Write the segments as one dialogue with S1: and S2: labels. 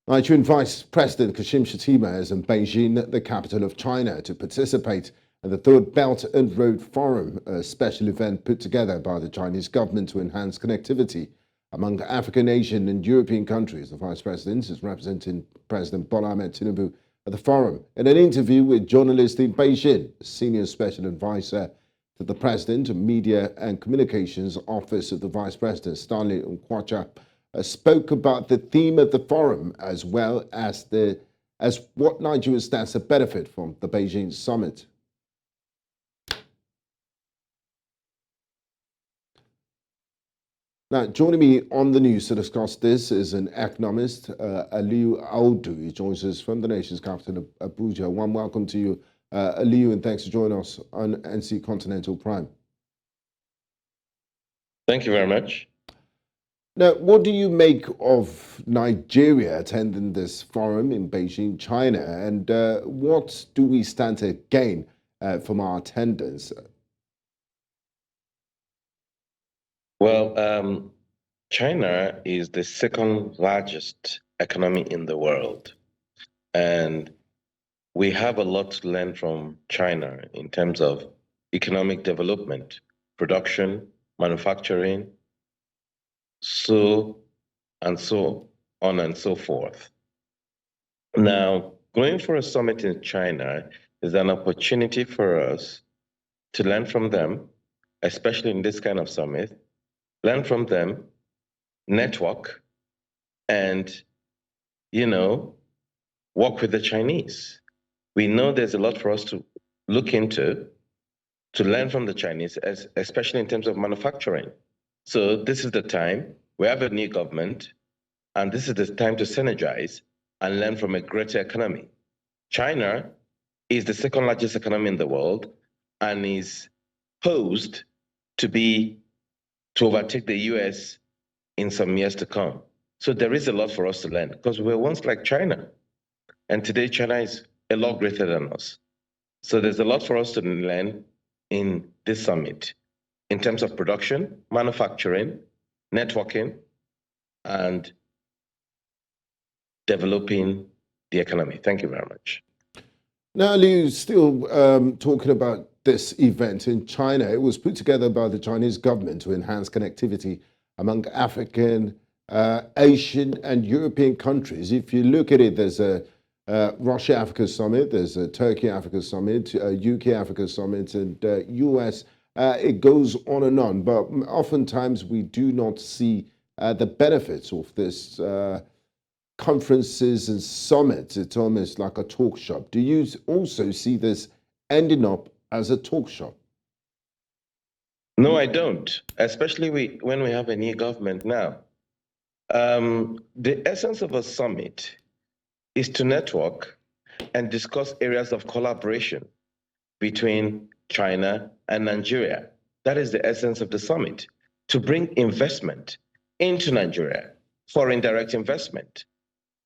S1: Nigerian Vice President Kashim Shettima is in Beijing, the capital of China, to participate in the Third Belt and Road Forum, a special event put together by the Chinese government to enhance connectivity among African, Asian and European countries. The Vice President is representing President Bola Ahmed Tinubu at the forum. In an interview with journalists in Beijing, Senior Special Advisor to the President of Media and Communications Office of the Vice President, Stanley Nkwacha, spoke about the theme of the forum as well as what Nigeria stands to benefit from the Beijing summit. Now, joining me on the news to discuss this is an economist, Aliyu Audu. He joins us from the nation's capital, Abuja. One welcome to you, Aliyu, and thanks for joining us on NC Continental Prime.
S2: Thank you very much.
S1: Now, what do you make of Nigeria attending this forum in Beijing, China, and what do we stand to gain from our attendance?
S2: Well, China is the second largest economy in the world, and we have a lot to learn from China in terms of economic development, production, manufacturing, so on and so forth. Now, going for a summit in China is an opportunity for us to learn from them, especially in this kind of summit, learn from them, network, and, work with the Chinese. We know there's a lot for us to look into, to learn from the Chinese, especially in terms of manufacturing. So this is the time. We have a new government, and this is the time to synergize and learn from a greater economy. China is the second largest economy in the world and is posed to overtake the US in some years to come. So there is a lot for us to learn because we were once like China, and today China is a lot greater than us. So there's a lot for us to learn in this summit in terms of production, manufacturing, networking, and developing the economy. Thank you very much.
S1: Now, Liu, still talking about this event in China. It was put together by the Chinese government to enhance connectivity among African, Asian, and European countries. If you look at it, there's a Russia-Africa summit, there's a Turkey-Africa summit, UK-Africa summit, and US. It goes on and on, but oftentimes we do not see the benefits of this conferences and summits. It's almost like a talk shop. Do you also see this ending up as a talk shop?
S2: No, I don't, especially when we have a new government now. The essence of a summit is to network and discuss areas of collaboration between China and Nigeria. That is the essence of the summit, to bring investment into Nigeria, foreign direct investment.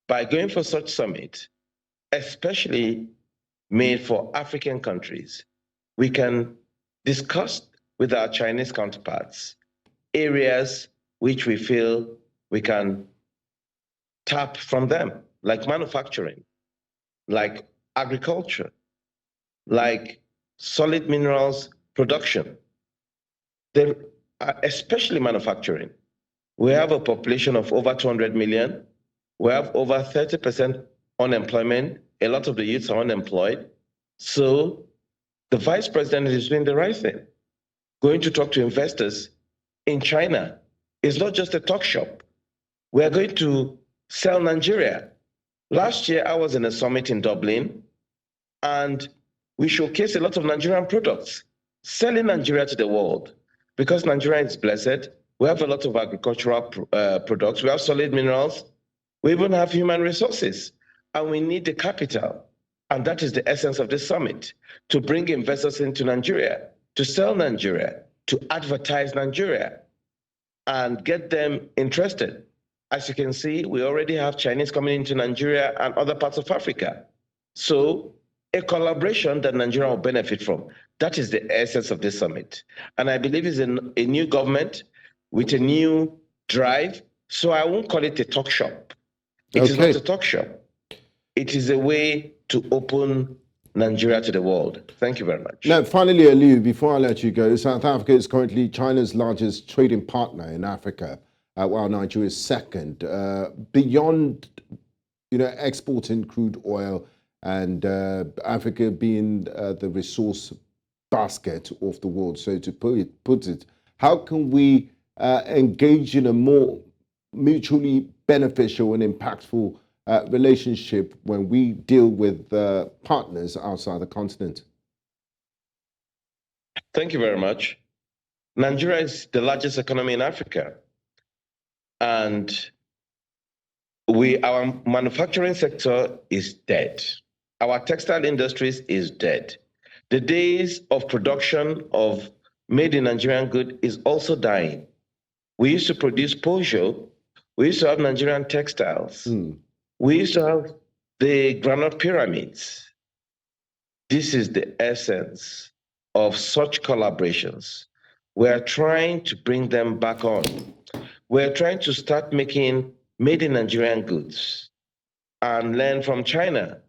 S2: By going for such summit, especially made for African countries, we can discuss with our Chinese counterparts areas which we feel we can tap from them, like manufacturing, like agriculture, like solid minerals production, especially manufacturing. We have a population of over 200 million. We have over 30% unemployment. A lot of the youths are unemployed. So the vice president is doing the right thing. Going to talk to investors in China is not just a talk shop. We are going to sell Nigeria. Last year, I was in a summit in Dublin, and we showcased a lot of Nigerian products, selling Nigeria to the world. Because Nigeria is blessed, we have a lot of agricultural products. We have solid minerals. We even have human resources, and we need the capital. And that is the essence of this summit, to bring investors into Nigeria, to sell Nigeria, to advertise Nigeria, and get them interested. As you can see, we already have Chinese coming into Nigeria and other parts of Africa. So a collaboration that Nigeria will benefit from. That is the essence of this summit. And I believe it's a new government with a new drive. So I won't call it a talk shop. It is not a talk shop. It is a way to open Nigeria to the world. Thank you very much.
S1: Now, finally, Aliyu, before I let you go, South Africa is currently China's largest trading partner in Africa, while Nigeria is second. Beyond, exporting crude oil and Africa being the resource basket of the world, so to put it, how can we engage in a more mutually beneficial and impactful relationship when we deal with partners outside the continent?
S2: Thank you very much. Nigeria is the largest economy in Africa. And our manufacturing sector is dead. Our textile industries is dead. The days of production of made in Nigerian good is also dying. We used to produce Pojo. We used to have Nigerian textiles. We used to have the granite pyramids. This is the essence of such collaborations. We're trying to bring them back on. We're trying to start making made in Nigerian goods and learn from China.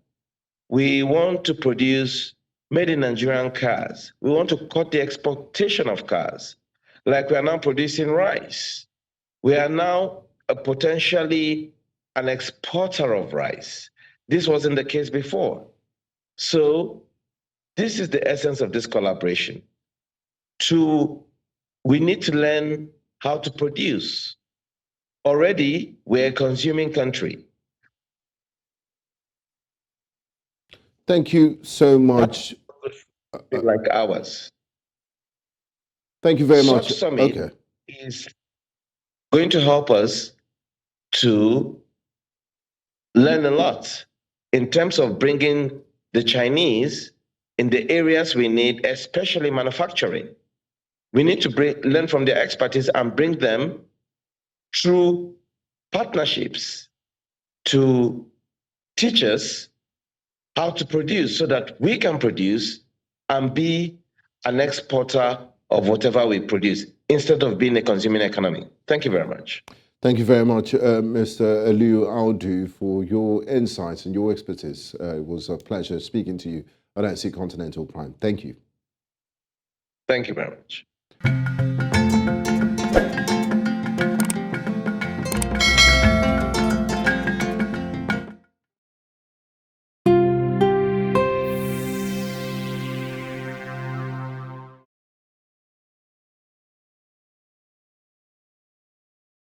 S2: We want to produce made in Nigerian cars. We want to cut the exportation of cars. Like we are now producing rice. We are now potentially an exporter of rice. This wasn't the case before. So this is the essence of this collaboration. We need to learn how to produce. Already, we're a consuming country.
S1: Thank you so much.
S2: Like ours.
S1: Thank you very much.
S2: Such summit is going to help us to learn a lot in terms of bringing the Chinese in the areas we need, especially manufacturing. We need to learn from their expertise and bring them through partnerships to teach us how to produce so that we can produce and be an exporter of whatever we produce instead of being a consuming economy. Thank you very much.
S1: Thank you very much, Mr. Aliyu Audu, for your insights and your expertise. It was a pleasure speaking to you on NC Continental Prime. Thank you.
S2: Thank you very much.